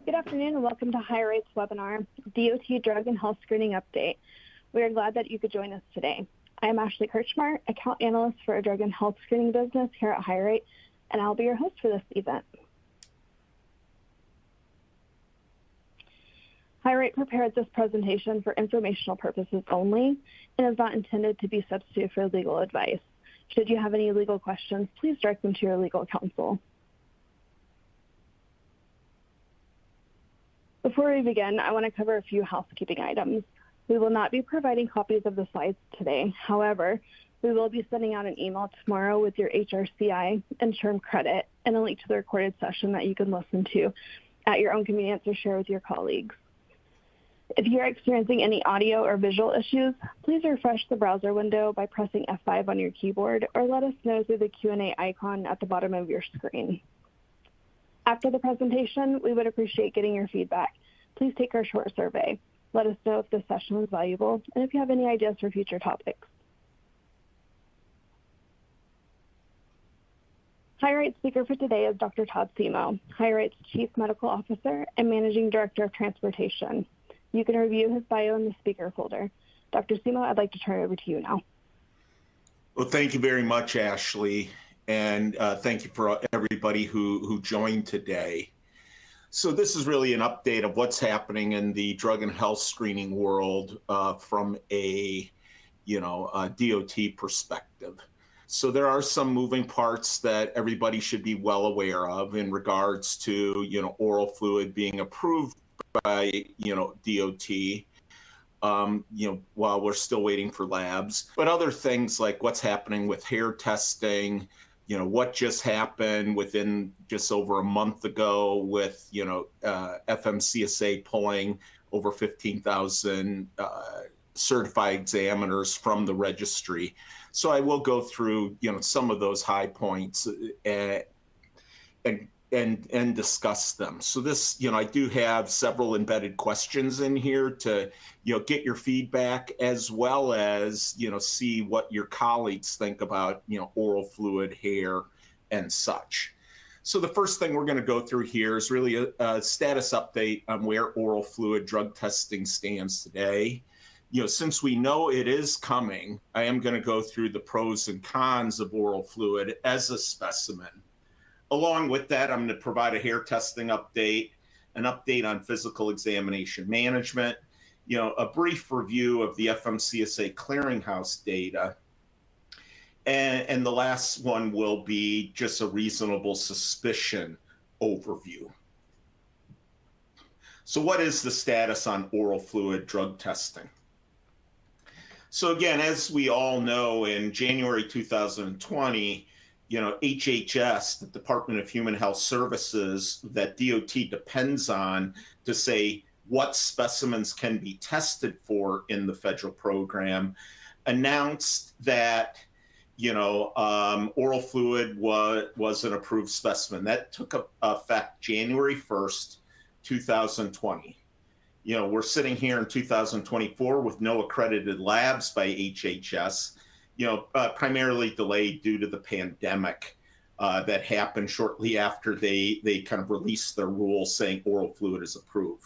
Good afternoon and welcome to HireRight's webinar, DOT Drug and Health Screening Update. We are glad that you could join us today. I am Ashley Kirchmar, Account Analyst for a Drug and Health Screening business here at HireRight, and I'll be your host for this event. HireRight prepared this presentation for informational purposes only and is not intended to be substitute for legal advice. Should you have any legal questions, please direct them to your legal counsel. Before we begin, I want to cover a few housekeeping items. We will not be providing copies of the slides today. However, we will be sending out an email tomorrow with your HRCI and term credit and a link to the recorded session that you can listen to at your own convenience or share with your colleagues. If you're experiencing any audio or visual issues, please refresh the browser window by pressing F5 on your keyboard or let us know through the Q&A icon at the bottom of your screen. After the presentation, we would appreciate getting your feedback. Please take our short survey. Let us know if this session was valuable and if you have any ideas for future topics. HireRight's speaker for today is Dr. Todd Simo, HireRight's Chief Medical Officer and Managing Director of Transportation. You can review his bio in the speaker folder. Dr. Simo, I'd like to turn it over to you now. Well, thank you very much, Ashley. And thank you for everybody who joined today. So this is really an update of what's happening in the drug and health screening world from a DOT perspective. So there are some moving parts that everybody should be well aware of in regards to oral fluid being approved by DOT. While we're still waiting for labs, but other things like what's happening with hair testing, what just happened within just over a month ago with, FMCSA pulling over 15,000 certified examiners from the registry. So I will go through, some of those high points and discuss them. So this, I do have several embedded questions in here to, get your feedback as well as, see what your colleagues think about, oral fluid, hair, and such. So the first thing we're going to go through here is really a status update on where oral fluid drug testing stands today. Since we know it is coming, I am going to go through the pros and cons of oral fluid as a specimen. Along with that, I'm going to provide a hair testing update, an update on physical examination management, a brief review of the FMCSA Clearinghouse data, and the last one will be just a reasonable suspicion overview. So what is the status on oral fluid drug testing? So again, as we all know, in January 2020, HHS, the Department of Human Health Services, that DOT depends on to say what specimens can be tested for in the federal program, announced that, oral fluid was an approved specimen. That took effect January 1st, 2020. We're sitting here in 2024 with no accredited labs by HHS, primarily delayed due to the pandemic that happened shortly after they kind of released their rule saying oral fluid is approved.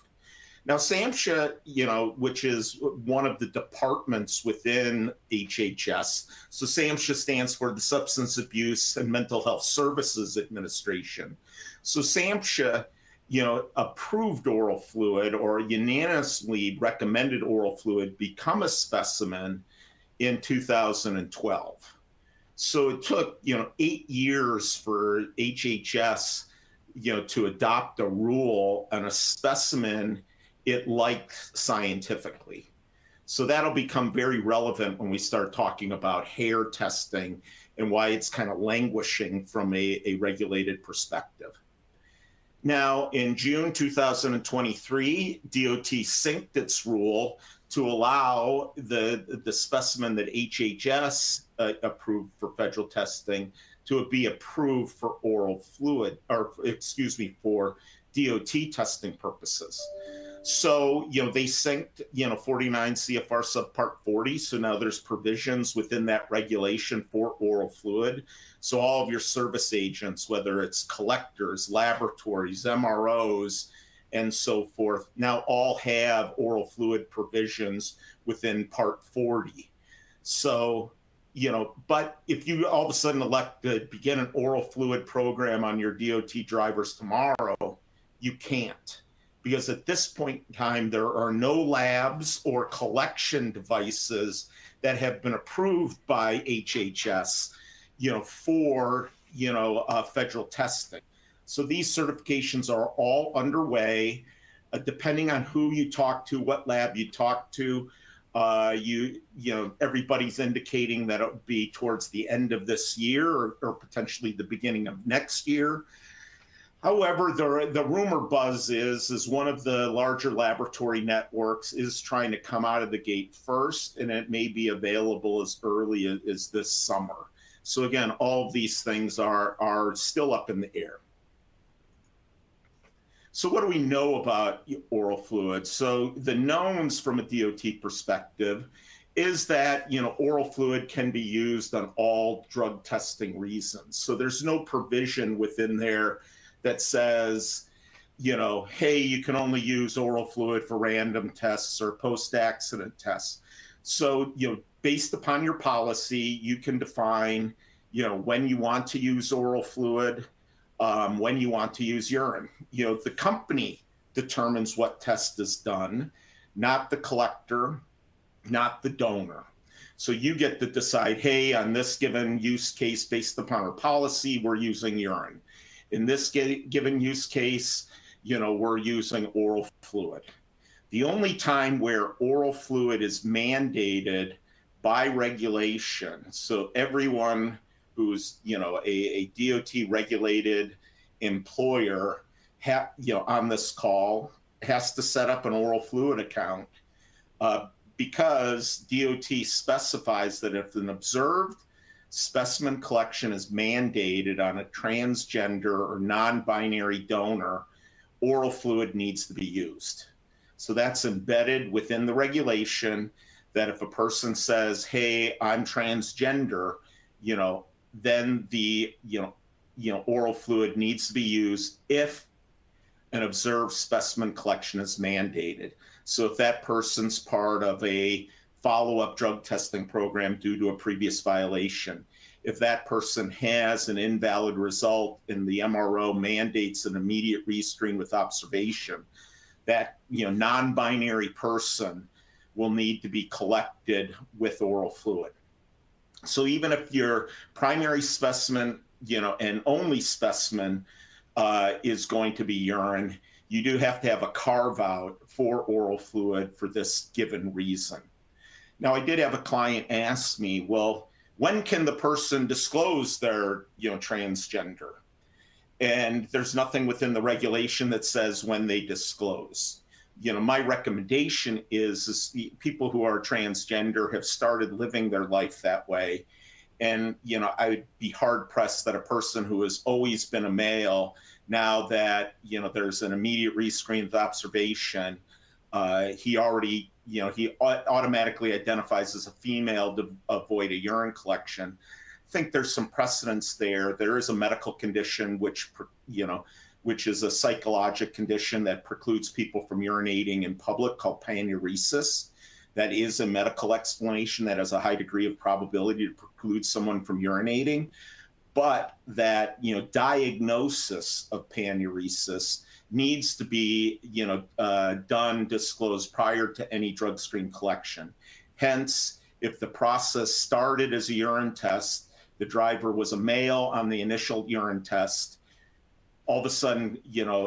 Now, SAMHSA, which is one of the departments within HHS, so SAMHSA stands for the Substance Abuse and Mental Health Services Administration. So SAMHSA, approved oral fluid or unanimously recommended oral fluid become a specimen in 2012. So it took, 8 years for HHS, to adopt a rule on a specimen it liked scientifically. So that'll become very relevant when we start talking about hair testing and why it's kind of languishing from a regulated perspective. Now, in June 2023, DOT synced its rule to allow the specimen that HHS approved for federal testing to be approved for oral fluid, for DOT testing purposes. So, they synced, 49 CFR subpart 40. So now there's provisions within that regulation for oral fluid. So all of your service agents, whether it's collectors, laboratories, MROs, and so forth now all have oral fluid provisions within Part 40. So, but if you all of a sudden elect to begin an oral fluid program on your DOT drivers tomorrow, you can't. Because at this point in time, there are no labs or collection devices that have been approved by HHS, for, federal testing. So these certifications are all underway. Depending on who you talk to, what lab you talk to, everybody's indicating that it would be towards the end of this year or potentially the beginning of next year. However, the rumor buzz is one of the larger laboratory networks is trying to come out of the gate first, and it may be available as early as this summer. So again, all of these things are still up in the air. So what do we know about oral fluid? So the knowns from a DOT perspective is that, oral fluid can be used on all drug testing reasons. So there's no provision within there that says, hey, you can only use oral fluid for random tests or post-accident tests. So, based upon your policy, you can define, when you want to use oral fluid, when you want to use urine. The company determines what test is done, not the collector, not the donor. So you get to decide, hey, on this given use case, based upon our policy, we're using urine. In this given use case, we're using oral fluid. The only time where oral fluid is mandated by regulation, so everyone who's, a DOT regulated employer, on this call has to set up an oral fluid account because DOT specifies that if an observed specimen collection is mandated on a transgender or non-binary donor, oral fluid needs to be used. So that's embedded within the regulation that if a person says, hey, I'm transgender, then the, oral fluid needs to be used if an observed specimen collection is mandated. So if that person's part of a follow-up drug testing program due to a previous violation, if that person has an invalid result and the MRO mandates an immediate rescreen with observation, that non-binary person will need to be collected with oral fluid. So even if your primary specimen, and only specimen is going to be urine, you do have to have a carve out for oral fluid for this given reason. Now, I did have a client ask me, well, when can the person disclose their, transgender? And there's nothing within the regulation that says when they disclose. My recommendation is people who are transgender have started living their life that way. And, I would be hard pressed that a person who has always been a male, now that, there's an immediate rescreen with observation, he already, he automatically identifies as a female to avoid a urine collection. I think there's some precedence there. There is a medical condition which is a psychologic condition that precludes people from urinating in public called panuresis. That is a medical explanation that has a high degree of probability to preclude someone from urinating. But that, diagnosis of panuresis needs to be, disclosed prior to any drug screen collection. Hence, if the process started as a urine test, the driver was a male on the initial urine test, all of a sudden,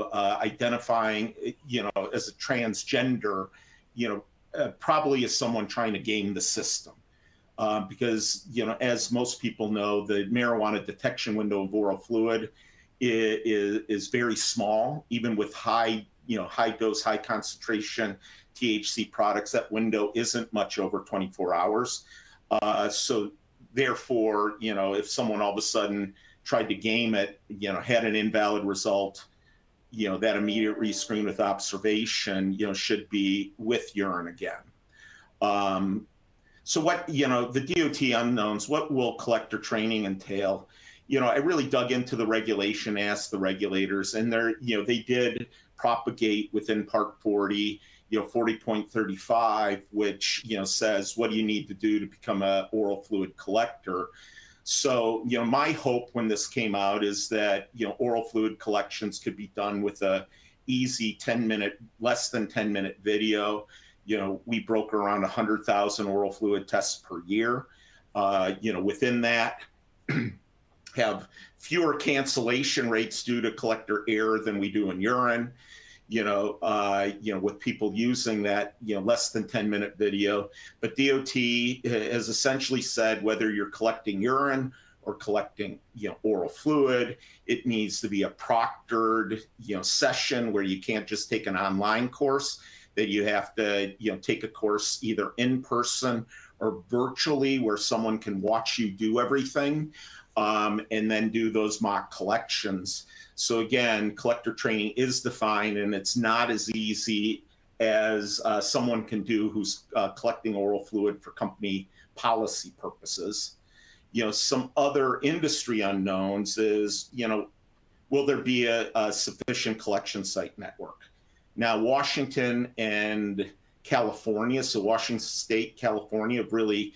identifying, as a transgender, probably as someone trying to game the system. Because, as most people know, the marijuana detection window of oral fluid is very small, even with high dose, high concentration THC products. That window isn't much over 24 hours. So therefore, if someone all of a sudden tried to game it, had an invalid result, that immediate rescreen with observation, should be with urine again. So what, the DOT unknowns, what will collector training entail? I really dug into the regulation, asked the regulators, and they did propagate within Part 40, 40.35, which, says what do you need to do to become an oral fluid collector. So, my hope when this came out is that, oral fluid collections could be done with a easy 10-minute, less than 10-minute video. We broker around 100,000 oral fluid tests per year. Within that, have fewer cancellation rates due to collector error than we do in urine. With people using that, less than 10-minute video. But DOT has essentially said whether you're collecting urine or collecting, oral fluid, it needs to be a proctored, session where you can't just take an online course, that you have to, take a course either in person or virtually where someone can watch you do everything, and then do those mock collections. So again, collector training is defined, and it's not as easy as someone can do who's collecting oral fluid for company policy purposes. Some other industry unknowns is, will there be a sufficient collection site network? Now, Washington and California, so Washington State, California have really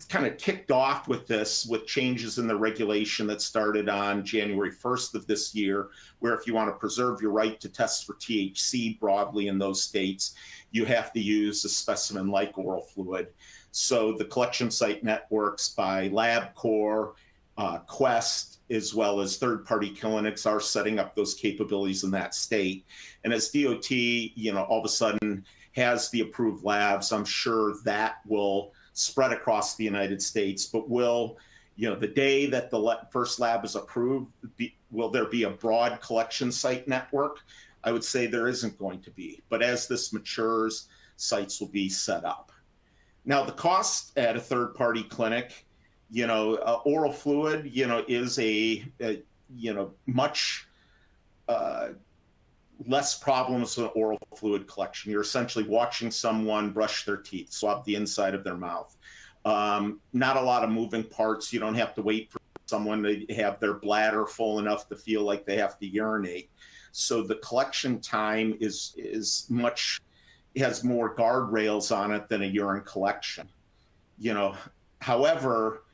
kind of kicked off with this, with changes in the regulation that started on January 1st of this year, where if you want to preserve your right to test for THC broadly in those states, you have to use a specimen like oral fluid. So the collection site networks by LabCorp, Quest, as well as third-party clinics are setting up those capabilities in that state. And as DOT, all of a sudden has the approved labs, I'm sure that will spread across the United States, but will, the day that the first lab is approved, will there be a broad collection site network? I would say there isn't going to be, but as this matures, sites will be set up. Now, the cost at a third-party clinic, oral fluid, is a much less problems with oral fluid collection. You're essentially watching someone brush their teeth, swab the inside of their mouth. Not a lot of moving parts. You don't have to wait for someone to have their bladder full enough to feel like they have to urinate. So the collection time has more guardrails on it than a urine collection. However,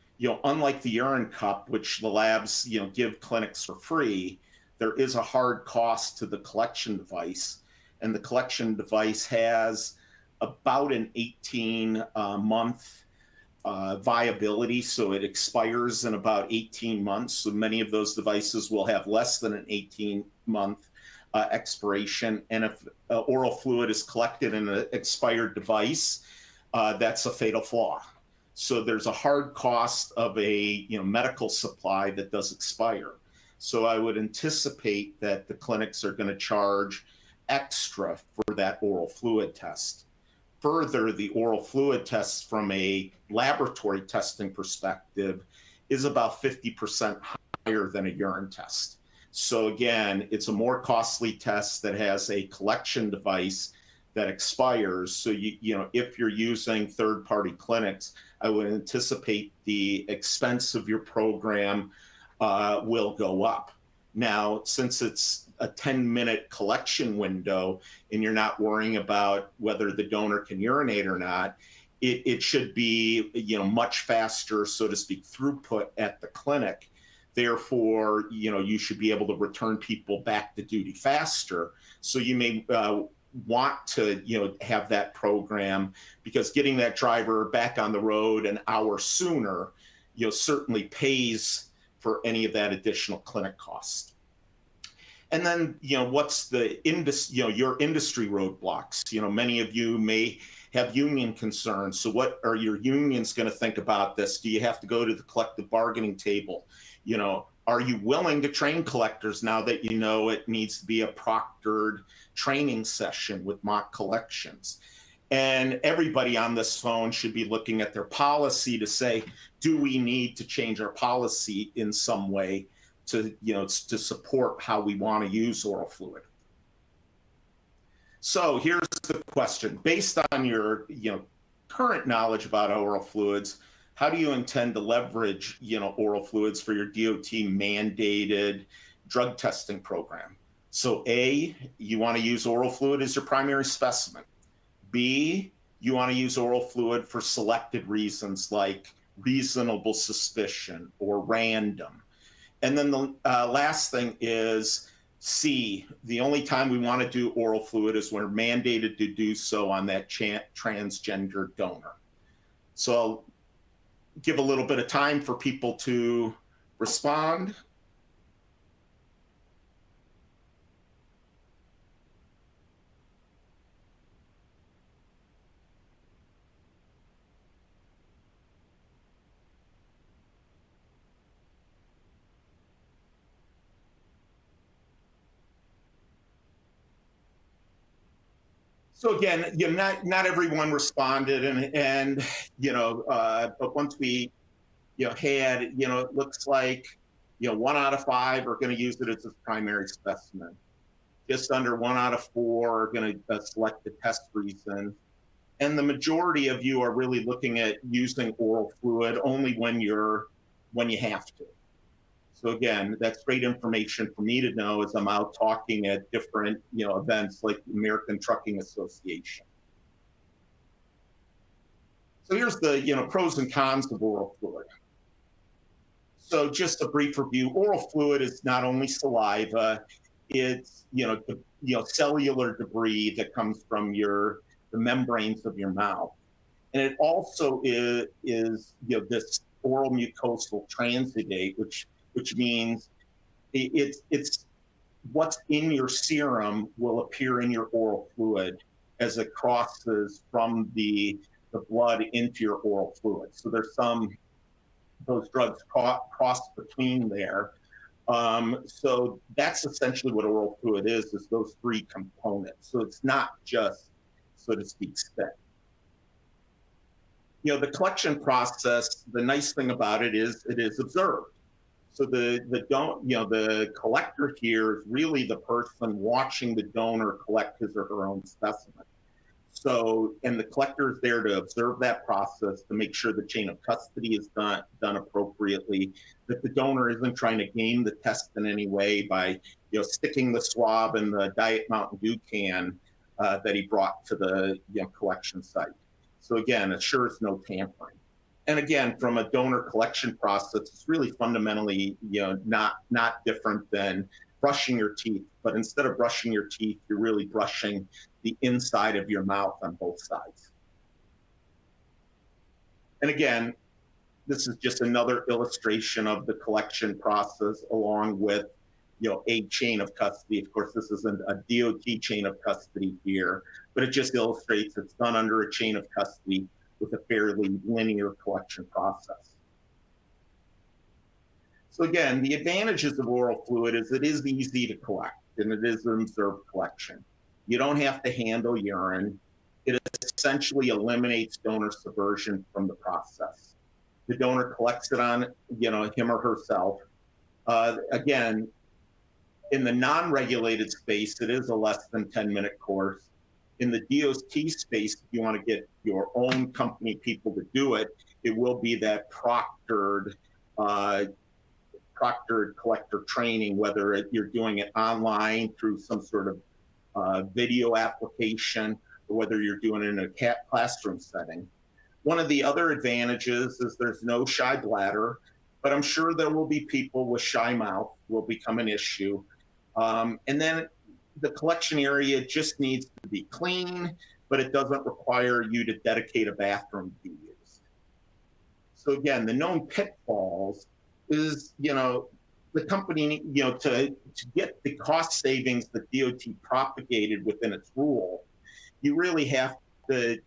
unlike the urine cup, which the labs, give clinics for free, there is a hard cost to the collection device, and the collection device has about an 18-month viability, so it expires in about 18 months. So many of those devices will have less than an 18-month expiration, and if oral fluid is collected in an expired device, that's a fatal flaw. So there's a hard cost of a medical supply that does expire. So I would anticipate that the clinics are going to charge extra for that oral fluid test. Further, the oral fluid test from a laboratory testing perspective is about 50% higher than a urine test. So again, it's a more costly test that has a collection device that expires. So if you're using third-party clinics, I would anticipate the expense of your program will go up. Now, since it's a 10-minute collection window and you're not worrying about whether the donor can urinate or not, it should be much faster, so to speak, throughput at the clinic. Therefore, you should be able to return people back to duty faster. So you may want to have that program, because getting that driver back on the road an hour sooner certainly pays for any of that additional clinic cost. And then, what's the your industry roadblocks? Many of you may have union concerns. So what are your unions going to think about this? Do you have to go to the collective bargaining table? Are you willing to train collectors now that it needs to be a proctored training session with mock collections? And everybody on this phone should be looking at their policy to say, do we need to change our policy in some way to support how we want to use oral fluid? So here's the question. Based on your current knowledge about oral fluids, how do you intend to leverage, oral fluids for your DOT mandated drug testing program? So A, you want to use oral fluid as your primary specimen. B, you want to use oral fluid for selected reasons like reasonable suspicion or random. And then the last thing is C, the only time we want to do oral fluid is when we're mandated to do so on that transgender donor. So I'll give a little bit of time for people to respond. So again, not everyone responded, and but once we, had, it looks like, 1 out of 5 are going to use it as a primary specimen. Just under 1 out of 4 are going to select the test reason, and the majority of you are really looking at using oral fluid only when you have to. So again, that's great information for me to know as I'm out talking at different, events like the American Trucking Association. So here's the, pros and cons of oral fluid. So just a brief review, oral fluid is not only saliva, it's, cellular debris that comes from the membranes of your mouth. And it also is this oral mucosal transudate, which means it's what's in your serum will appear in your oral fluid as it crosses from the blood into your oral fluid. So there's those drugs cross between there. So that's essentially what oral fluid is those 3 components. So it's not just, so to speak, spit. The collection process, the nice thing about it is observed. So the collector here is really the person watching the donor collect his or her own specimen. So, and the collector is there to observe that process to make sure the chain of custody is done appropriately, that the donor isn't trying to game the test in any way by, sticking the swab in the Diet Mountain Dew can that he brought to the collection site. So again, assures no tampering. And again, from a donor collection process, it's really fundamentally, not different than brushing your teeth. But instead of brushing your teeth, you're really brushing the inside of your mouth on both sides. And again, this is just another illustration of the collection process along with, a chain of custody. Of course, this isn't a DOT chain of custody here, but it just illustrates it's done under a chain of custody with a fairly linear collection process. So again, the advantages of oral fluid is it is easy to collect and it is an observed collection. You don't have to handle urine. It essentially eliminates donor subversion from the process. The donor collects it on, him or herself. Again, in the non-regulated space, it is a less than 10-minute course. In the DOT space, if you want to get your own company people to do it, it will be that proctored collector training, whether you're doing it online through some sort of video application, or whether you're doing it in a classroom setting. One of the other advantages is there's no shy bladder, but I'm sure there will be people with shy mouth will become an issue. And then the collection area just needs to be clean, but it doesn't require you to dedicate a bathroom to be used. So again, the known pitfalls is, the company, to get the cost savings that DOT propagated within its rule, you really have to,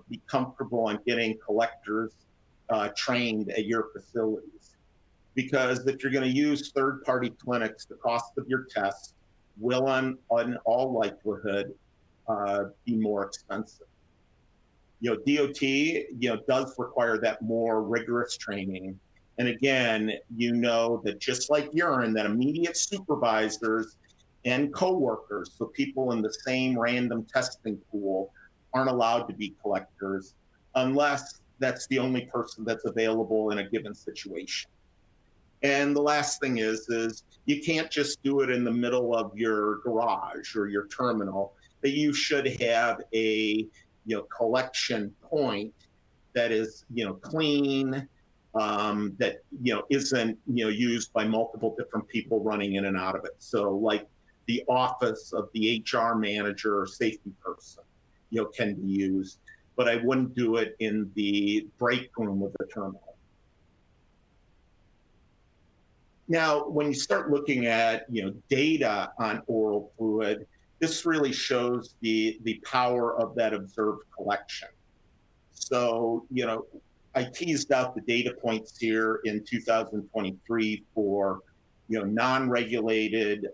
be comfortable on getting collectors trained at your facilities. Because if you're going to use third-party clinics, the cost of your test will, in all likelihood, be more expensive. DOT, does require that more rigorous training. And again, that just like urine, that immediate supervisors and coworkers, so people in the same random testing pool, aren't allowed to be collectors unless that's the only person that's available in a given situation. And the last thing is you can't just do it in the middle of your garage or your terminal, that you should have a collection point that is clean, that isn't used by multiple different people running in and out of it. So like the office of the HR manager or safety person can be used, but I wouldn't do it in the break room of the terminal. Now, when you start looking at data on oral fluid, this really shows the power of that observed collection. So, I teased out the data points here in 2023 for non-regulated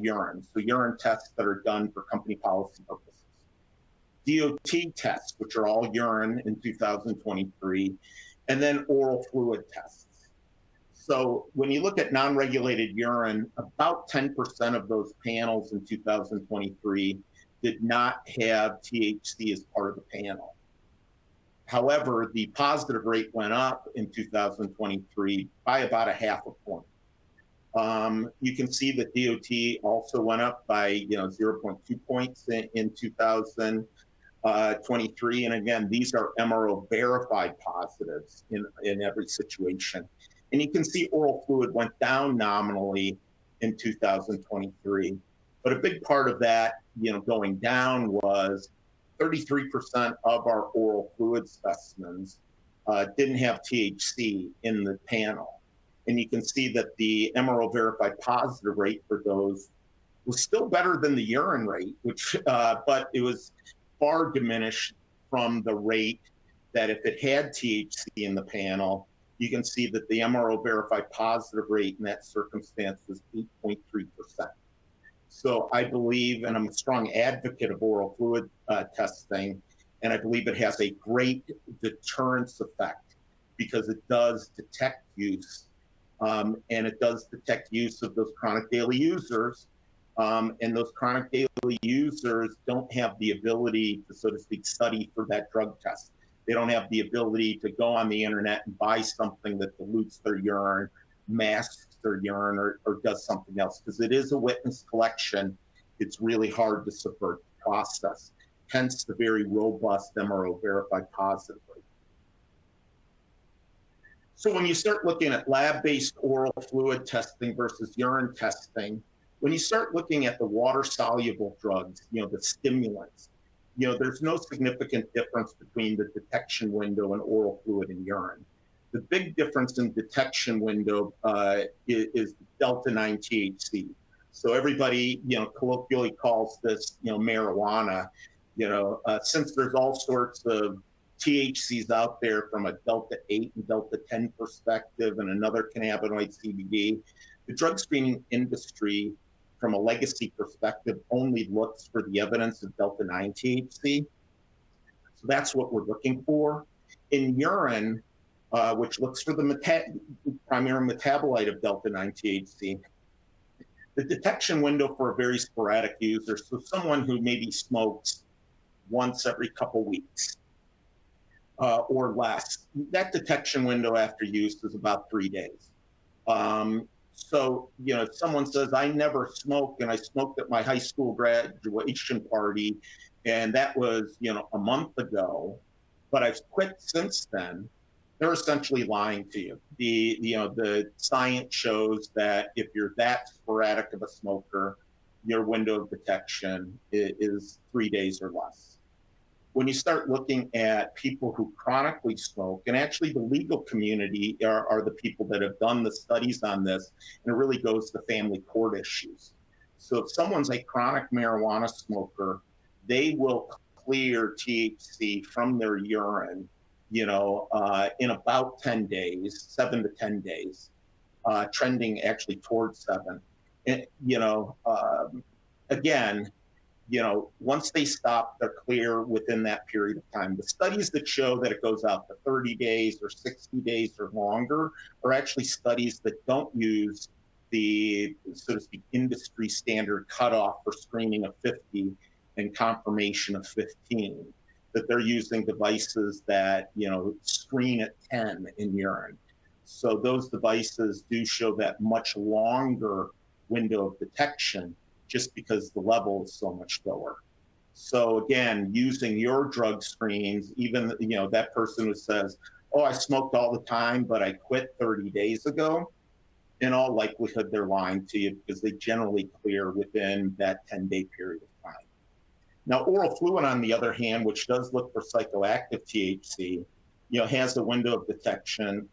urine, so urine tests that are done for company policy purposes. DOT tests, which are all urine in 2023, and then oral fluid tests. So when you look at non-regulated urine, about 10% of those panels in 2023 did not have THC as part of the panel. However, the positive rate went up in 2023 by about a half a point. You can see that DOT also went up by 0.2 points in 2023. And again, these are MRO verified positives in every situation. And you can see oral fluid went down nominally in 2023. But a big part of that, going down was 33% of our oral fluid specimens didn't have THC in the panel. And you can see that the MRO verified positive rate for those was still better than the urine rate, but it was far diminished from the rate that if it had THC in the panel, you can see that the MRO verified positive rate in that circumstance was 8.3%. So I believe, and I'm a strong advocate of oral fluid testing, and I believe it has a great deterrence effect because it does detect use, and it does detect use of those chronic daily users. And those chronic daily users don't have the ability to, so to speak, study for that drug test. They don't have the ability to go on the internet and buy something that dilutes their urine, masks their urine, or does something else. Because it is a witness collection, it's really hard to subvert the process. Hence the very robust MRO verified positive rate. So when you start looking at lab-based oral fluid testing versus urine testing, when you start looking at the water-soluble drugs, the stimulants, there's no significant difference between the detection window and oral fluid and urine. The big difference in detection window is delta-9 THC. So everybody, colloquially calls this, marijuana. Since there's all sorts of THCs out there from a delta-8 and delta-10 perspective and another cannabinoid CBD, the drug screening industry from a legacy perspective only looks for the evidence of delta-9 THC. So that's what we're looking for. In urine, which looks for the primary metabolite of delta-9 THC, the detection window for a very sporadic user, so someone who maybe smokes once every couple weeks or less, that detection window after use is about 3 days. So, if someone says, I never smoke, and I smoked at my high school graduation party, and that was, a month ago, but I've quit since then, they're essentially lying to you. The science shows that if you're that sporadic of a smoker, your window of detection is 3 days or less. When you start looking at people who chronically smoke, and actually the legal community are the people that have done the studies on this, and it really goes to family court issues. So if someone's a chronic marijuana smoker, they will clear THC from their urine, in about 10 days, 7 to 10 days, trending actually towards 7. And, again, once they stop, they're clear within that period of time. The studies that show that it goes out to 30 days or 60 days or longer are actually studies that don't use the, so to speak, industry standard cutoff for screening of 50 and confirmation of 15. that they're using devices that, screen at 10 in urine. So those devices do show that much longer window of detection just because the level is so much lower. So again, using your drug screens, even, that person who says, oh, I smoked all the time, but I quit 30 days ago, in all likelihood, they're lying to you because they generally clear within that 10-day period of time. Now, oral fluid, on the other hand, which does look for psychoactive THC, has a window of detection,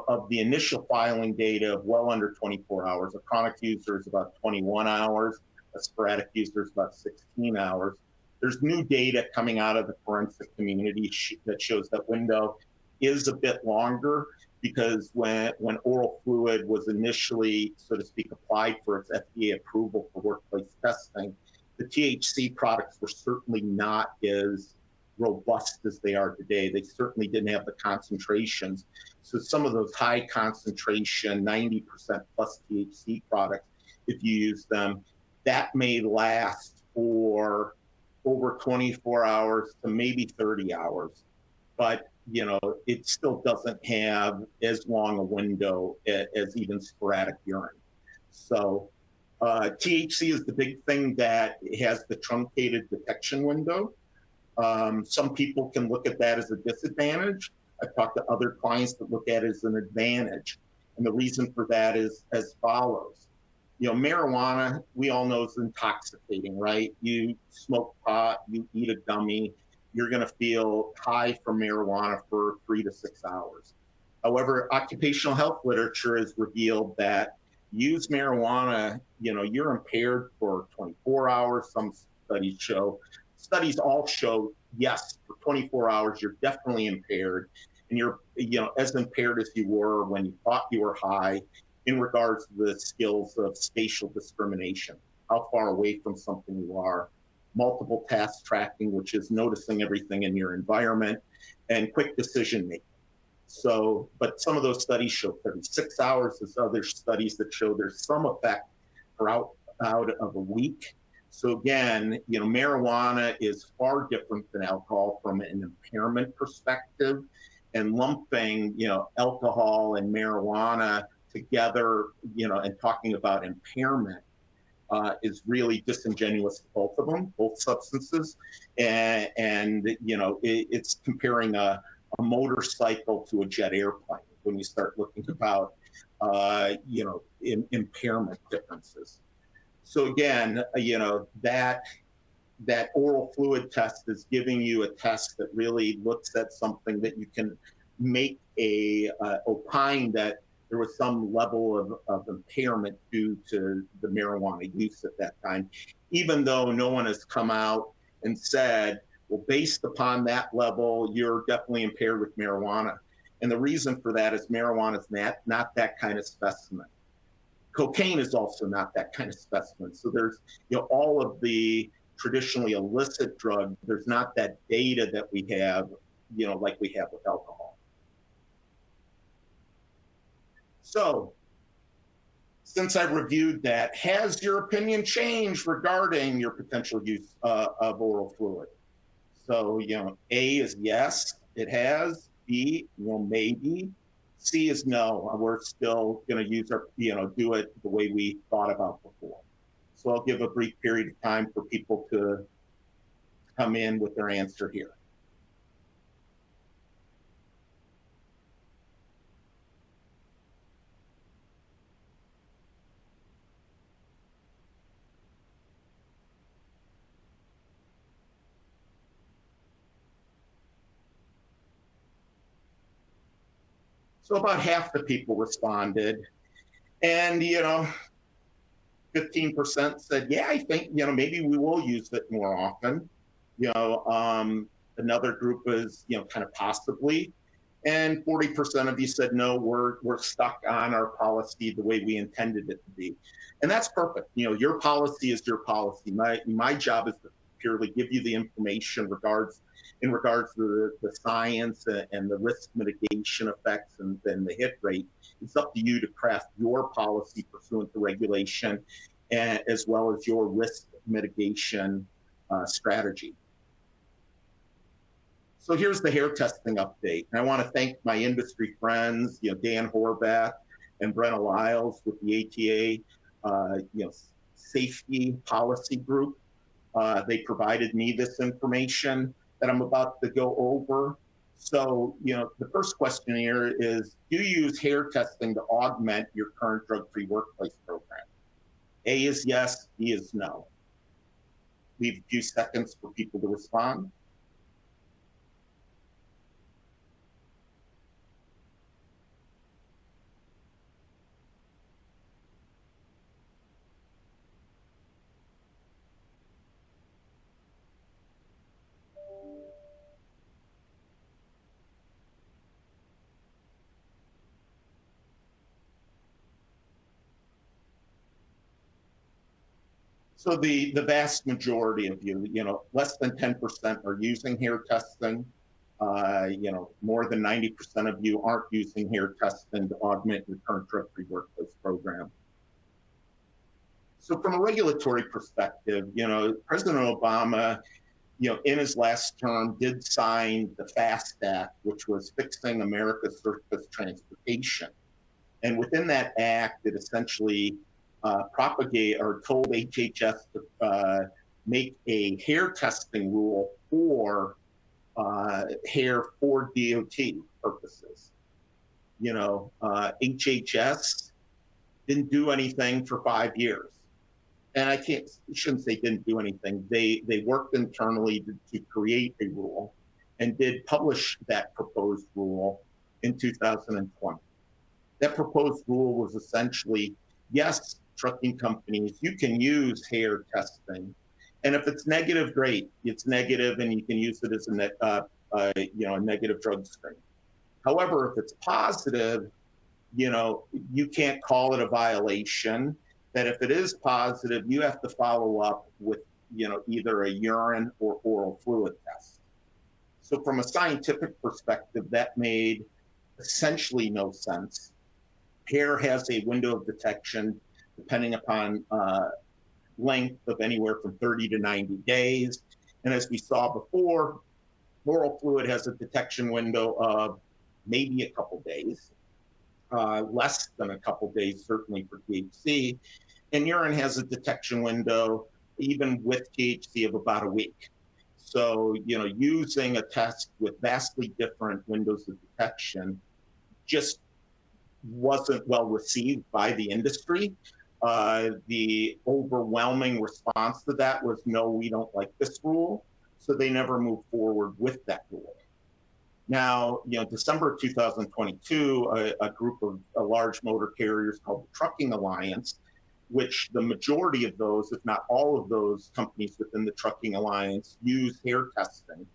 of the initial filing data of well under 24 hours. A chronic user is about 21 hours. A sporadic user is about 16 hours. There's new data coming out of the forensic community that shows that window is a bit longer because when oral fluid was initially, so to speak, applied for its FDA approval for workplace testing, the THC products were certainly not as robust as they are today. They certainly didn't have the concentrations. So some of those high concentration, 90% plus THC products, if you use them, that may last for over 24 hours to maybe 30 hours. But, it still doesn't have as long a window as even sporadic urine. So THC is the big thing that has the truncated detection window. Some people can look at that as a disadvantage. I've talked to other clients that look at it as an advantage. And the reason for that is as follows. Marijuana, we all know, is intoxicating, right? You smoke pot, you eat a gummy, you're going to feel high from marijuana for 3 to 6 hours. However, occupational health literature has revealed that use marijuana, you're impaired for 24 hours. Some studies all show, yes, for 24 hours, you're definitely impaired. And you're, as impaired as you were when you thought you were high in regards to the skills of spatial discrimination, how far away from something you are, multiple task tracking, which is noticing everything in your environment, and quick decision making. So, but some of those studies show 36 hours. There's other studies that show there's some effect for out of a week. So again, marijuana is far different than alcohol from an impairment perspective, and lumping, alcohol and marijuana together, and talking about impairment is really disingenuous to both of them, both substances. And it's comparing a motorcycle to a jet airplane when you start looking about, impairment differences. So again, that oral fluid test is giving you a test that really looks at something that you can make opine that there was some level of impairment due to the marijuana use at that time, even though no one has come out and said, well, based upon that level, you're definitely impaired with marijuana. And the reason for that is marijuana is not that kind of specimen. Cocaine is also not that kind of specimen. So there's, all of the traditionally illicit drugs, there's not that data that we have, like we have with alcohol. So, since I reviewed that, has your opinion changed regarding your potential use of oral fluid? So, A is yes, it has. B, maybe. C is no, we're still going to use our, do it the way we thought about before. So I'll give a brief period of time for people to come in with their answer here. So about half the people responded, and 15% said, yeah, I think maybe we will use it more often. Another group is kind of possibly, and 40% of you said no, we're stuck on our policy the way we intended it to be, and that's perfect. Your policy is your policy. My job is to purely give you the information in regards to the science and the risk mitigation effects and the hit rate. It's up to you to craft your policy pursuant to regulation, as well as your risk mitigation strategy. So here's the hair testing update. And I want to thank my industry friends, Dan Horvath and Brenna Lyles with the ATA, safety policy group. They provided me this information that I'm about to go over. So, the first question here is, do you use hair testing to augment your current drug-free workplace program? A is yes, B is no. Leave a few seconds for people to respond. So the vast majority of you, less than 10% are using hair testing. More than 90% of you aren't using hair testing to augment your current drug-free workplace program. So from a regulatory perspective, President Obama, in his last term did sign the FAST Act, which was Fixing America's Surface Transportation. And within that act, it essentially propagate or told HHS to make a hair testing rule for hair for DOT purposes. HHS didn't do anything for 5 years. And I shouldn't say didn't do anything. They worked internally to create a rule and did publish that proposed rule in 2020. That proposed rule was essentially, yes, trucking companies, you can use hair testing. And if it's negative, great. It's negative and you can use it as a negative drug screen. However, if it's positive, you can't call it a violation. That if it is positive, you have to follow up with, either a urine or oral fluid test. So from a scientific perspective, that made essentially no sense. Hair has a window of detection depending upon length of anywhere from 30 to 90 days. And as we saw before, oral fluid has a detection window of maybe a couple days, less than a couple days, certainly for THC. And urine has a detection window, even with THC, of about a week. So, using a test with vastly different windows of detection just wasn't well received by the industry. The overwhelming response to that was, no, we don't like this rule. So they never moved forward with that rule. Now, December 2022, a group of large motor carriers called the Trucking Alliance, which the majority of those, if not all of those companies within the Trucking Alliance, use hair testing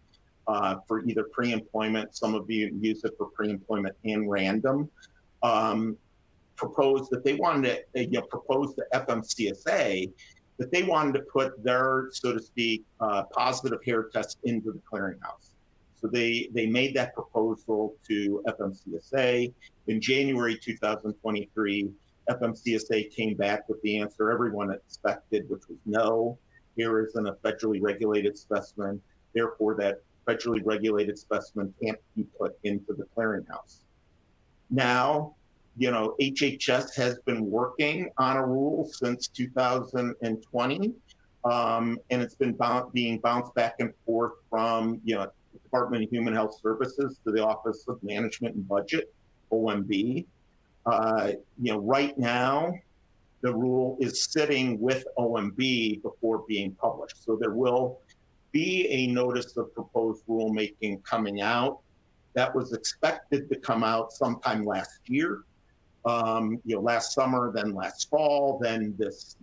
for either pre-employment. Some of you use it for pre-employment and random. Proposed that they wanted to, propose to FMCSA that they wanted to put their, so to speak, positive hair test into the clearinghouse. So they made that proposal to FMCSA. In January 2023, FMCSA came back with the answer everyone expected, which was no, hair isn't a federally regulated specimen. Therefore, that federally regulated specimen can't be put into the clearinghouse. Now, HHS has been working on a rule since 2020, and it's been being bounced back and forth from, the Department of Human Health Services to the Office of Management and Budget, OMB. Right now, the rule is sitting with OMB before being published. So there will be a notice of proposed rulemaking coming out. That was expected to come out sometime last year. Last summer, then last fall, then this,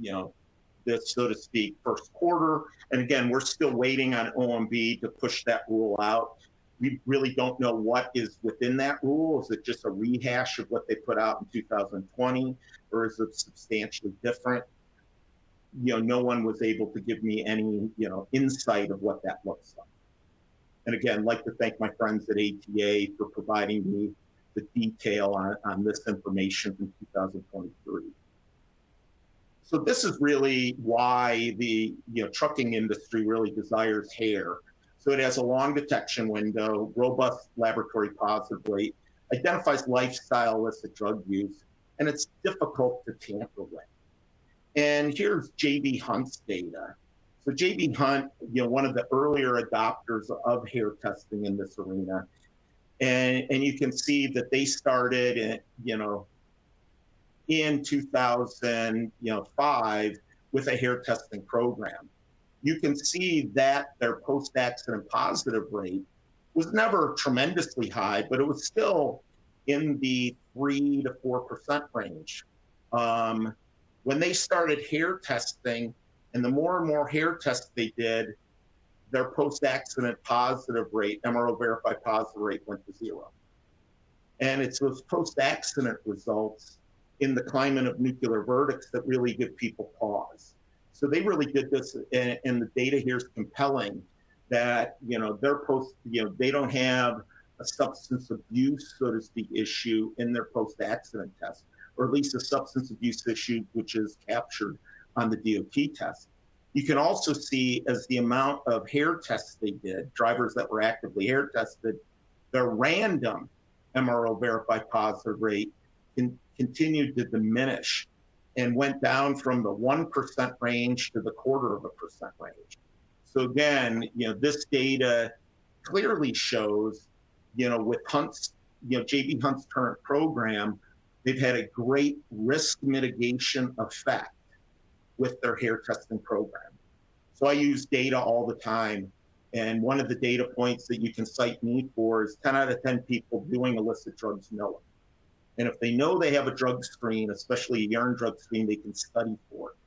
so to speak, first quarter. And again, we're still waiting on OMB to push that rule out. We really don't know what is within that rule. Is it just a rehash of what they put out in 2020, or is it substantially different? No one was able to give me any, insight of what that looks like. And again, I'd like to thank my friends at ATA for providing me the detail on this information from 2023. So this is really why the trucking industry really desires hair. So it has a long detection window, robust laboratory positive rate, identifies lifestyle illicit drug use, and it's difficult to tamper with. And here's J.B. Hunt's data. So J.B. Hunt, one of the earlier adopters of hair testing in this arena, and you can see that they started, in 2005 with a hair testing program. You can see that their post-accident positive rate was never tremendously high, but it was still in the 3 to 4% range. When they started hair testing, and the more and more hair tests they did, their post-accident positive rate, MRO verified positive rate, went to 0. And it's those post-accident results in the climate of nuclear verdicts that really give people pause. So they really did this, and the data here is compelling that, they don't have a substance abuse, so to speak, issue in their post-accident test, or at least a substance abuse issue, which is captured on the DOT test. You can also see as the amount of hair tests they did, drivers that were actively hair tested, their random MRO verified positive rate continued to diminish and went down from the 1% range to the 0.25% range. So again, this data clearly shows, with Hunt's, J.B. Hunt's current program, they've had a great risk mitigation effect with their hair testing program. So I use data all the time. And one of the data points that you can cite me for is 10 out of 10 people doing illicit drugs know it. And if they know they have a drug screen, especially a urine drug screen, they can study for it.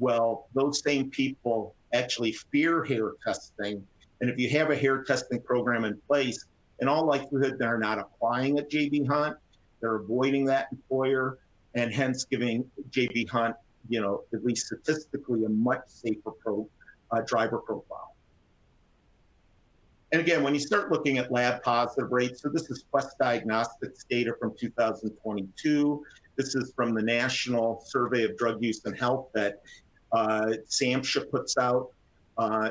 Well, those same people actually fear hair testing. And if you have a hair testing program in place, in all likelihood, they're not applying at J.B. Hunt. They're avoiding that employer, and hence giving J.B. Hunt, at least statistically, a much safer driver profile. And again, when you start looking at lab positive rates, so this is Quest Diagnostics data from 2022. This is from the National Survey of Drug Use and Health that SAMHSA puts out,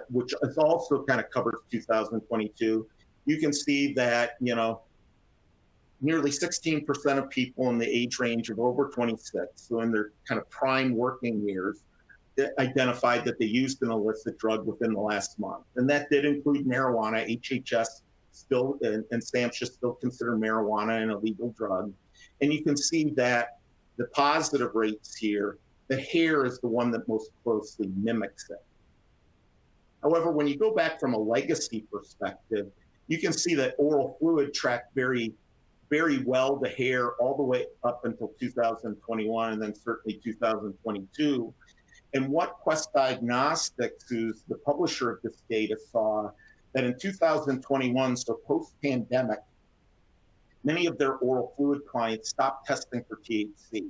which is also kind of covers 2022. You can see that, nearly 16% of people in the age range of over 26, so in their kind of prime working years, identified that they used an illicit drug within the last month. And that did include marijuana. HHS still, and SAMHSA still consider marijuana an illegal drug. And you can see that the positive rates here, the hair is the one that most closely mimics it. However, when you go back from a legacy perspective, you can see that oral fluid tracked very, very well the hair all the way up until 2021, and then certainly 2022. And what Quest Diagnostics, who's the publisher of this data, saw that in 2021, so post-pandemic, many of their oral fluid clients stopped testing for THC.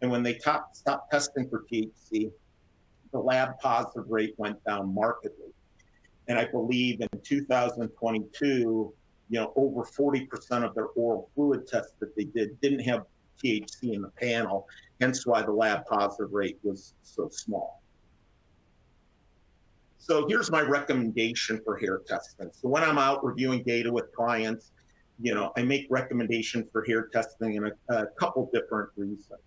And when they stopped testing for THC, the lab positive rate went down markedly. And I believe in 2022, over 40% of their oral fluid tests that they didn't have THC in the panel, hence why the lab positive rate was so small. So here's my recommendation for hair testing. So when I'm out reviewing data with clients, I make recommendations for hair testing in a couple different reasons.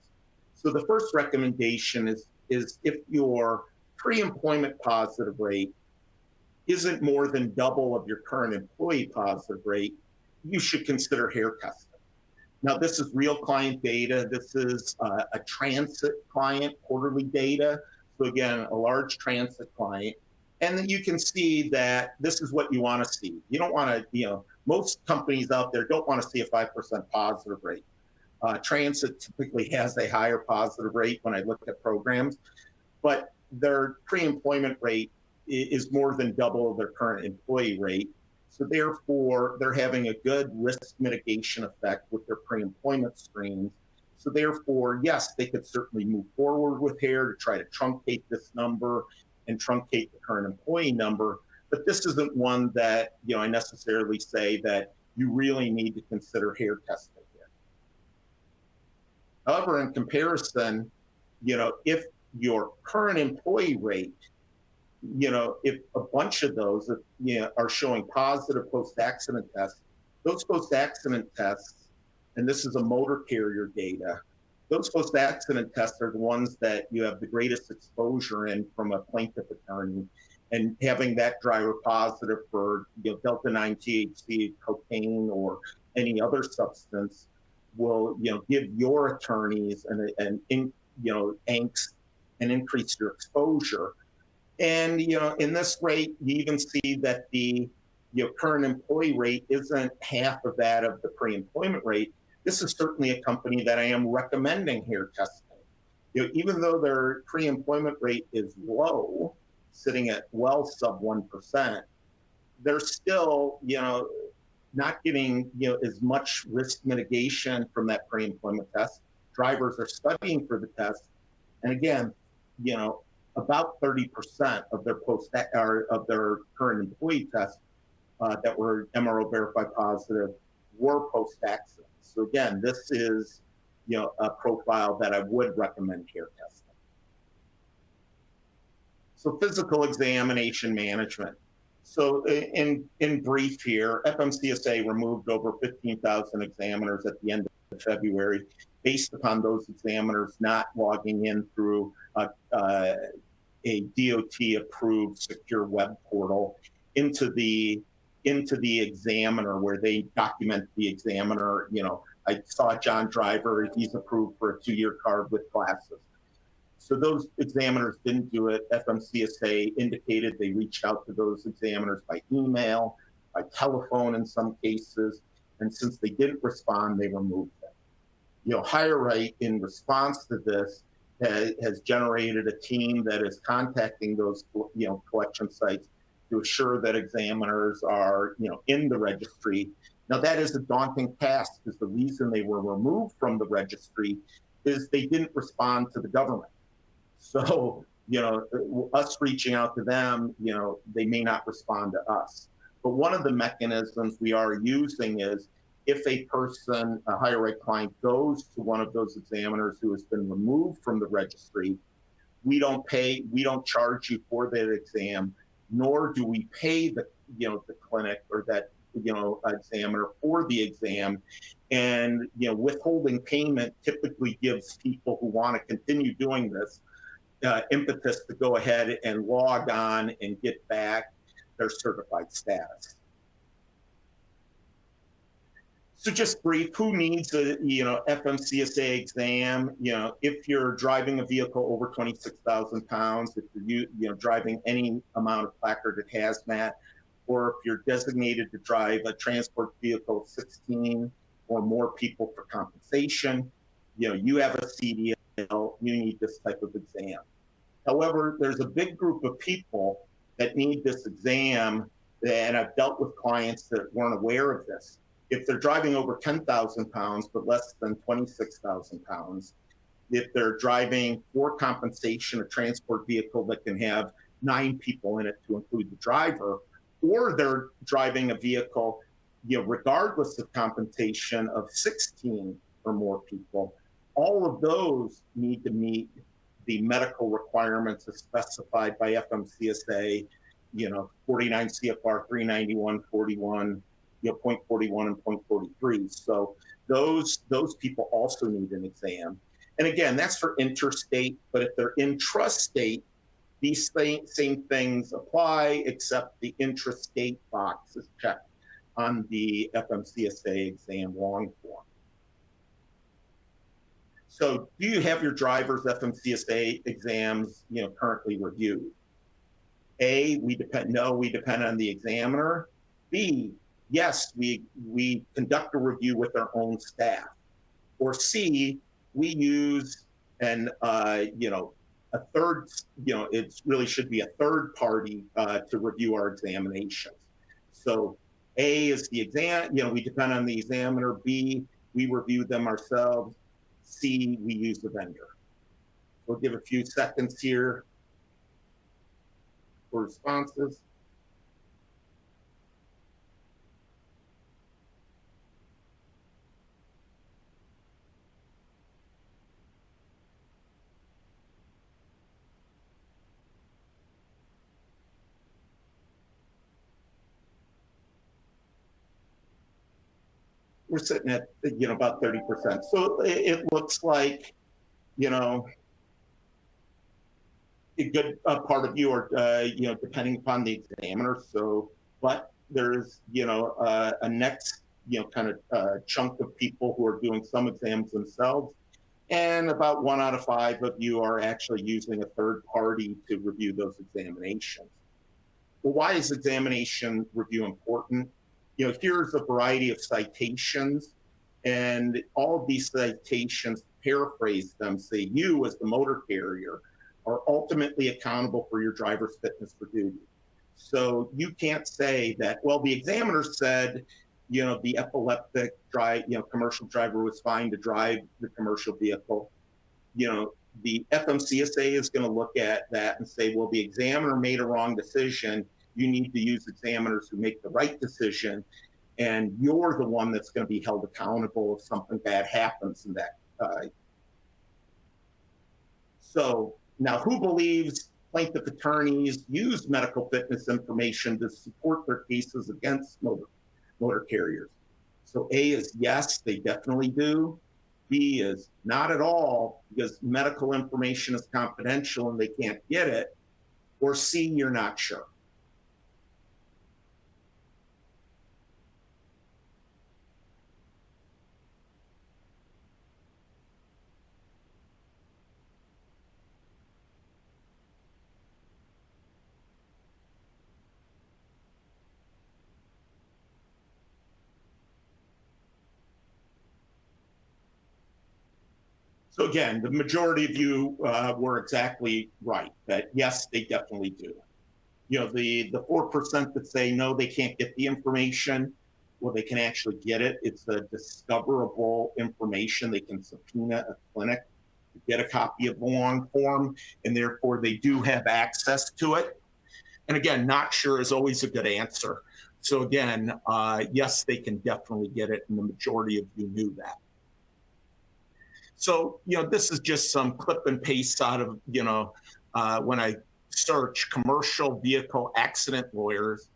So the first recommendation is if your pre-employment positive rate isn't more than double of your current employee positive rate, you should consider hair testing. Now, this is real client data. This is a transit client quarterly data. So again, a large transit client. And then you can see that this is what you want to see. You don't want to, most companies out there don't want to see a 5% positive rate. Transit typically has a higher positive rate when I look at programs, but their pre-employment rate is more than double their current employee rate. So therefore, they're having a good risk mitigation effect with their pre-employment screens. So therefore, yes, they could certainly move forward with hair to try to truncate this number and truncate the current employee number. But this isn't one that, I necessarily say that you really need to consider hair testing here. However, in comparison, if your current employee rate if a bunch of those, are showing positive post-accident tests, those post-accident tests, and this is a motor carrier data, those post-accident tests are the ones that you have the greatest exposure in from a plaintiff attorney. And having that driver positive for delta-9 THC, cocaine, or any other substance will give your attorneys an angst and increase your exposure. And in this rate, you even see that the current employee rate isn't half of that of the pre-employment rate. This is certainly a company that I am recommending hair testing. Even though their pre-employment rate is low, sitting at well sub 1%, they're still not getting as much risk mitigation from that pre-employment test. Drivers are studying for the test, and again, about 30% of their of their current employee tests that were MRO verified positive were post-accident. So again, this is a profile that I would recommend hair testing. So physical examination management. So in brief here, FMCSA removed over 15,000 examiners at the end of February based upon those examiners not logging in through a DOT-approved secure web portal into the examiner, where they document the examiner. I saw John Driver, he's approved for a 2-year card with glasses. So those examiners didn't do it. FMCSA indicated they reached out to those examiners by email, by telephone in some cases, and since they didn't respond, they removed them. HireRight, in response to this, has generated a team that is contacting those collection sites to assure that examiners are in the registry. Now that is a daunting task, because the reason they were removed from the registry is they didn't respond to the government. So us reaching out to them, they may not respond to us. But one of the mechanisms we are using is, if a person, a HireRight client, goes to one of those examiners who has been removed from the registry, we don't charge you for that exam, nor do we pay the clinic or that examiner for the exam. And withholding payment typically gives people who want to continue doing this impetus to go ahead and log on and get back their certified status. So just brief, who needs a FMCSA exam? If you're driving a vehicle over 26,000 pounds, if you're driving any amount of placarded hazmat, or if you're designated to drive a transport vehicle of 16 or more people for compensation, you have a CDL, you need this type of exam. However, there's a big group of people that need this exam, and I've dealt with clients that weren't aware of this. If they're driving over 10,000 pounds, but less than 26,000 pounds, if they're driving for compensation a transport vehicle that can have 9 people in it to include the driver, or they're driving a vehicle, regardless of compensation, of 16 or more people, all of those need to meet the medical requirements as specified by FMCSA, 49 CFR 391.41, .41 and .43. So those people also need an exam. And again, that's for interstate, but if they're intrastate, these same things apply, except the intrastate box is checked on the FMCSA exam long form. So do you have your driver's FMCSA exams currently reviewed? A, we depend on the examiner. B, yes, we conduct a review with our own staff. Or C, we use a third, it really should be a third party to review our examinations. So A is the exam, we depend on the examiner. B, we review them ourselves. C, we use the vendor. We'll give a few seconds here for responses. we're sitting at, about 30%. So it looks like, a good part of you are, depending upon the examiner. So, but there's, a next, kind of chunk of people who are doing some exams themselves. And about 1 out of 5 of you are actually using a third party to review those examinations. Well, why is examination review important? Here's a variety of citations, and all of these citations, paraphrase them, say you as the motor carrier are ultimately accountable for your driver's fitness for duty. So you can't say that, well, the examiner said, the epileptic commercial driver was fine to drive the commercial vehicle. The FMCSA is going to look at that and say, well, the examiner made a wrong decision. You need to use examiners who make the right decision. And you're the one that's going to be held accountable if something bad happens in that. So now, who believes plaintiff attorneys use medical fitness information to support their cases against motor carriers? So A is yes, they definitely do. B is not at all, because medical information is confidential and they can't get it. Or C, you're not sure. So again, the majority of you were exactly right, that yes, they definitely do. The 4% that say no, they can't get the information, well, they can actually get it. It's a discoverable information. They can subpoena a clinic to get a copy of the long form, and therefore they do have access to it. And again, not sure is always a good answer. So again, yes, they can definitely get it, and the majority of you knew that. So, this is just some clip and paste out of, when I search commercial vehicle accident lawyers,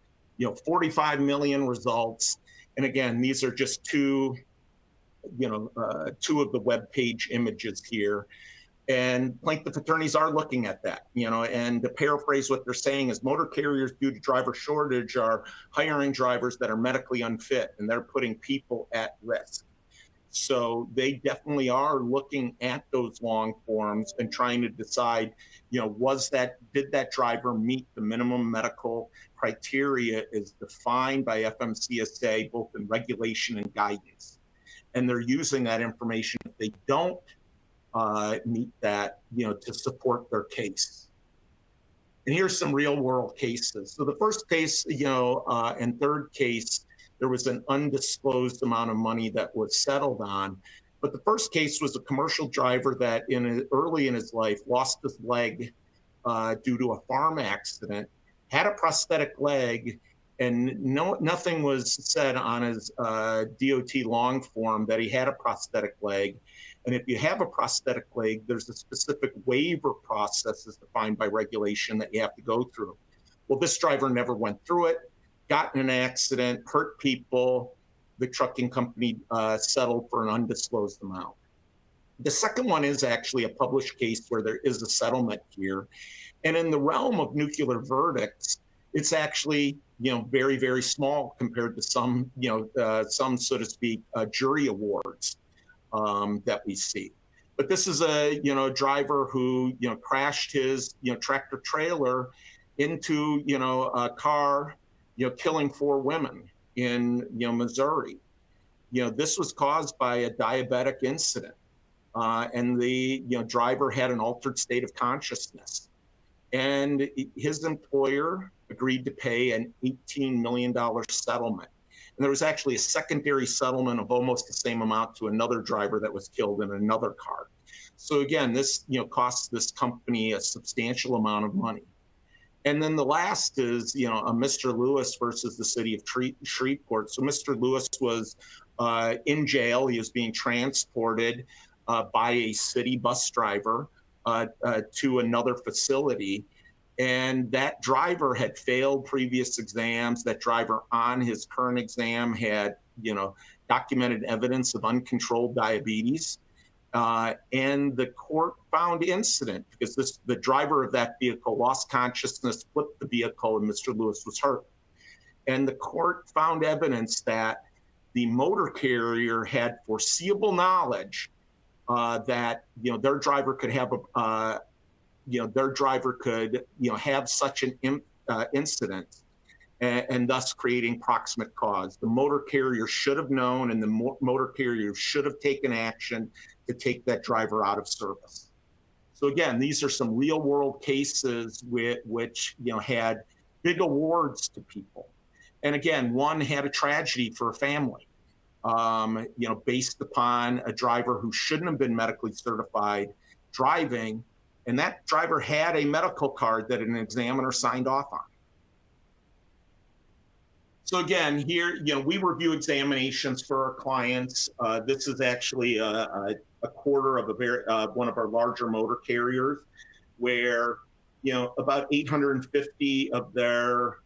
45 million results. And again, these are just two of the web page images here. And plaintiff attorneys are looking at that, and to paraphrase what they're saying is motor carriers due to driver shortage are hiring drivers that are medically unfit, and they're putting people at risk. So they definitely are looking at those long forms and trying to decide, did that driver meet the minimum medical criteria as defined by FMCSA, both in regulation and guidance. And they're using that information if they don't meet that, to support their case. And here's some real world cases. So the first case, and third case, there was an undisclosed amount of money that was settled on. But the first case was a commercial driver that early in his life lost his leg due to a farm accident, had a prosthetic leg, and nothing was said on his DOT long form that he had a prosthetic leg. And if you have a prosthetic leg, there's a specific waiver process as defined by regulation that you have to go through. Well, this driver never went through it. Got in an accident, hurt people. The trucking company settled for an undisclosed amount. The second one is actually a published case where there is a settlement here. And in the realm of nuclear verdicts, it's actually, very, very small compared to some, so to speak, jury awards that we see. But this is a, driver who, crashed his, tractor trailer into, a car, killing 4 women in, Missouri. This was caused by a diabetic incident. And the, driver had an altered state of consciousness. And his employer agreed to pay an $18 million settlement. And there was actually a secondary settlement of almost the same amount to another driver that was killed in another car. So again, this, costs this company a substantial amount of money. And then the last is, a Mr. Lewis versus the city of Shreveport. So Mr. Lewis was in jail. He was being transported by a city bus driver to another facility. And that driver had failed previous exams. That driver on his current exam had, documented evidence of uncontrolled diabetes. And the court found incident because the driver of that vehicle lost consciousness, flipped the vehicle, and Mr. Lewis was hurt. And the court found evidence that the motor carrier had foreseeable knowledge that their driver could have have such an incident, and thus creating proximate cause. The motor carrier should have known, and the motor carrier should have taken action to take that driver out of service. So again, these are some real world cases which had big awards to people. And again, one had a tragedy for a family, based upon a driver who shouldn't have been medically certified driving, and that driver had a medical card that an examiner signed off on. So again, here, we review examinations for our clients. This is actually a quarter of one of our larger motor carriers, where about 850 of their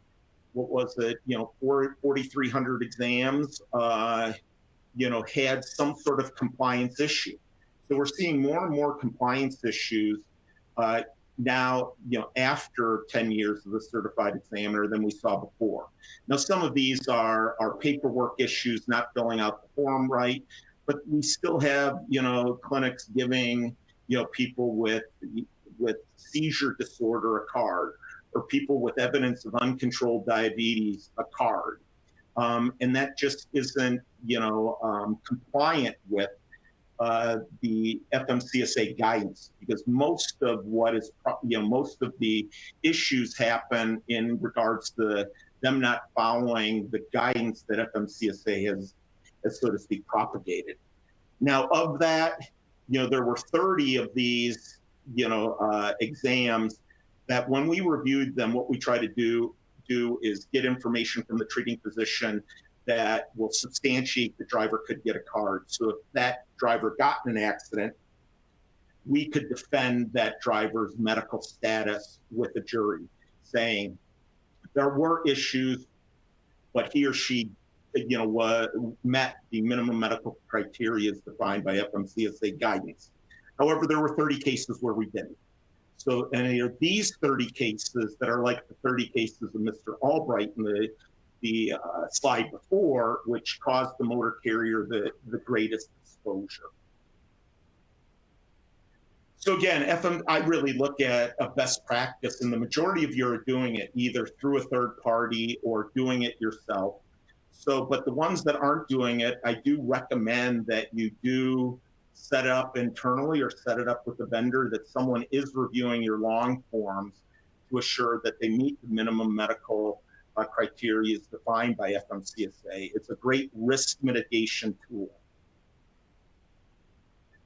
4,300 exams had some sort of compliance issue. So we're seeing more and more compliance issues now, after 10 years of the certified examiner than we saw before. Now, some of these are paperwork issues, not filling out the form right, but we still have, clinics giving, people with seizure disorder a card, or people with evidence of uncontrolled diabetes a card. And that just isn't, compliant with the FMCSA guidance, because most of most of the issues happen in regards to them not following the guidance that FMCSA has so to speak, propagated. Now, of that, there were 30 of these, exams that when we reviewed them, what we try to do is get information from the treating physician that will substantiate the driver could get a card. So if that driver got in an accident, we could defend that driver's medical status with a jury, saying there were issues, but he or she, met the minimum medical criteria as defined by FMCSA guidance. However, there were 30 cases where we didn't. So, and these 30 cases that are like the 30 cases of Mr. Albright in the slide before, which caused the motor carrier the greatest exposure. So again, I really look at a best practice, and the majority of you are doing it either through a third party or doing it yourself. So, but the ones that aren't doing it, I do recommend that you do set it up internally or set it up with a vendor that someone is reviewing your long forms to assure that they meet the minimum medical criteria as defined by FMCSA. It's a great risk mitigation tool.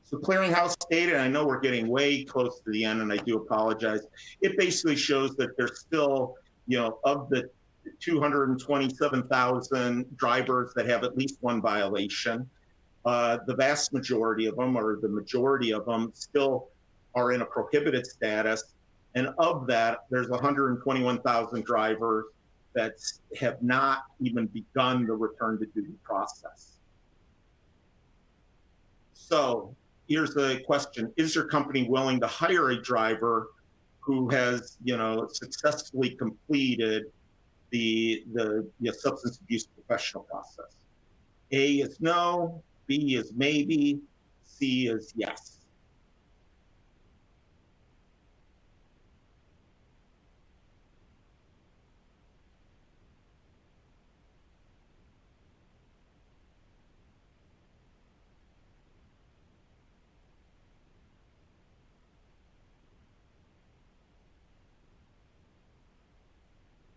So clearinghouse data, and I know we're getting way close to the end, and I do apologize. It basically shows that there's still, of the 227,000 drivers that have at least one violation, the vast majority of them, or the majority of them, still are in a prohibited status. And of that, there's 121,000 drivers that have not even begun the return to duty process. So here's the question: is your company willing to hire a driver who has, successfully completed the substance abuse professional process? A is no, B is maybe, C is yes.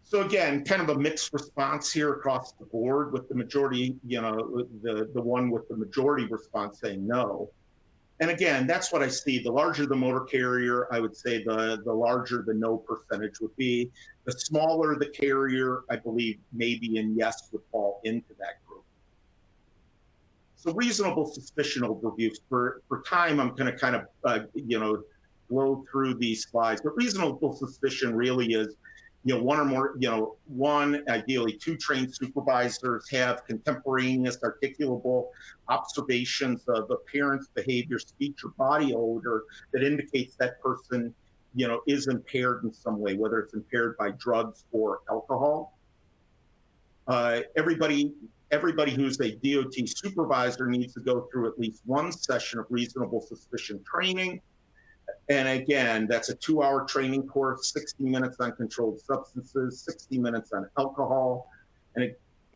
So again, kind of a mixed response here across the board, with the majority, the one with the majority response saying no. And again, that's what I see. The larger the motor carrier, I would say the larger the no percentage would be. The smaller the carrier, I believe maybe and yes would fall into that group. So reasonable suspicion overviews. For time, I'm going to kind of, blow through these slides. But reasonable suspicion really is, one or more, one, ideally two trained supervisors have contemporaneous articulable observations of appearance, behavior, speech, or body odor that indicates that person, is impaired in some way, whether it's impaired by drugs or alcohol. Everybody who's a DOT supervisor needs to go through at least one session of reasonable suspicion training. And again, that's a 2-hour training course, 60 minutes on controlled substances, 60 minutes on alcohol.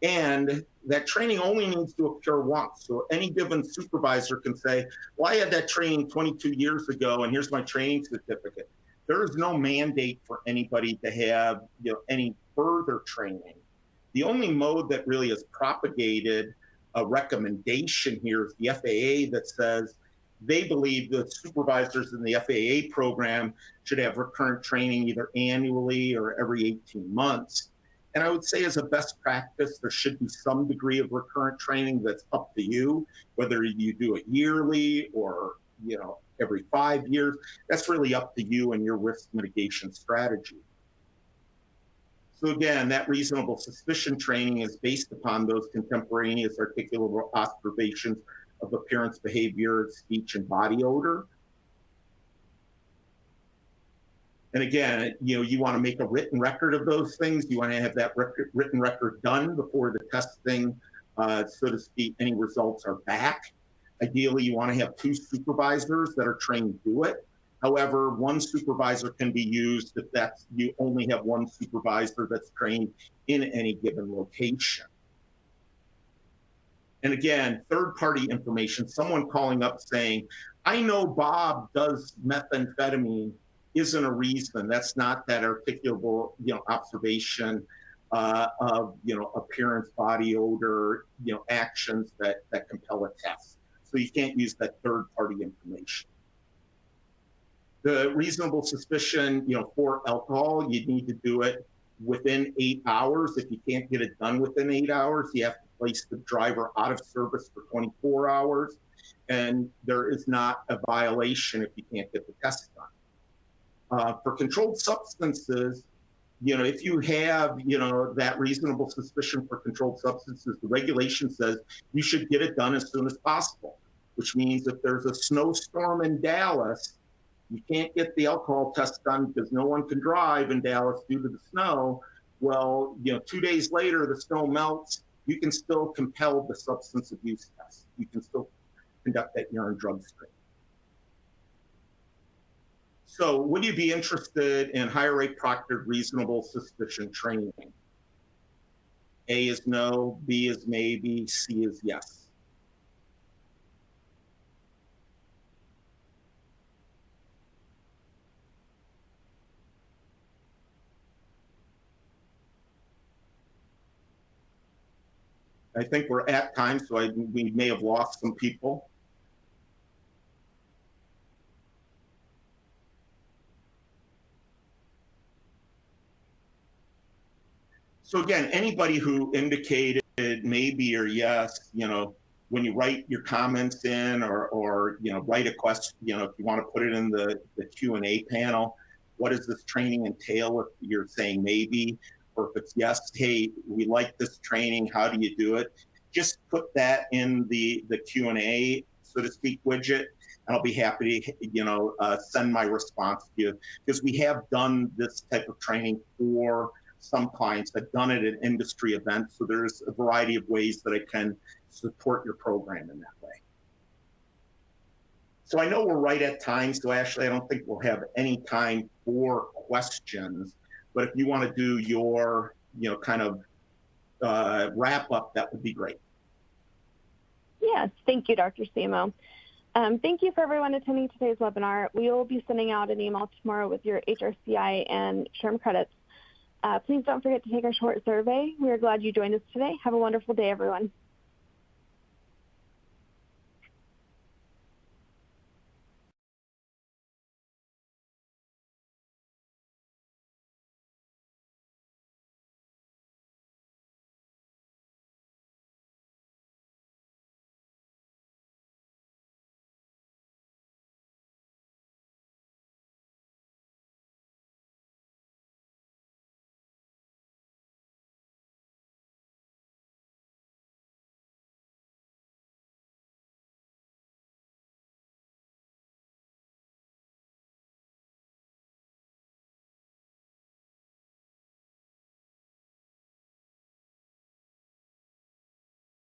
And that training only needs to occur once. So any given supervisor can say, well, I had that training 22 years ago, and here's my training certificate. There is no mandate for anybody to have any further training. The only mode that really has propagated a recommendation here is the FAA that says they believe the supervisors in the FAA program should have recurrent training either annually or every 18 months. And I would say as a best practice, there should be some degree of recurrent training that's up to you, whether you do it yearly or every 5 years. That's really up to you and your risk mitigation strategy. So again, that reasonable suspicion training is based upon those contemporaneous articulable observations of appearance, behavior, speech, and body odor. And again, you want to make a written record of those things. You want to have that written record done before the testing, so to speak, any results are back. Ideally, you want to have 2 supervisors that are trained to do it. However, 1 supervisor can be used if you only have 1 supervisor that's trained in any given location. And again, third-party information, someone calling up saying, I know Bob does methamphetamine, isn't a reason. That's not that articulable, observation of, appearance, body odor, actions that compel a test. So you can't use that third-party information. The reasonable suspicion, for alcohol, you need to do it within 8 hours. If you can't get it done within 8 hours, you have to place the driver out of service for 24 hours. And there is not a violation if you can't get the test done. For controlled substances, if you have, that reasonable suspicion for controlled substances, the regulation says you should get it done as soon as possible, which means if there's a snowstorm in Dallas, you can't get the alcohol test done because no one can drive in Dallas due to the snow. Well, 2 days later, the snow melts. You can still compel the substance abuse test. You can still conduct that urine drug screen. So would you be interested in HireRight proctored reasonable suspicion training? A is no, B is maybe, C is yes. I think we're at time, so we may have lost some people. So again, anybody who indicated maybe or yes, when you write your comments in or write a question, if you want to put it in the Q&A panel, what does this training entail if you're saying maybe? Or if it's yes, hey, we like this training, how do you do it? Just put that in the Q&A, so to speak, widget, and I'll be happy to send my response to you, because we have done this type of training for some clients. I've done it at industry events, so there's a variety of ways that I can support your program in that way. So I know we're right at time, so actually I don't think we'll have any time for questions. But if you want to do your, kind of wrap up, that would be great. Yes, thank you, Dr. Simo. Thank you for everyone attending today's webinar. We will be sending out an email tomorrow with your HRCI and SHRM credits. Please don't forget to take our short survey. We are glad you joined us today. Have a wonderful day, everyone.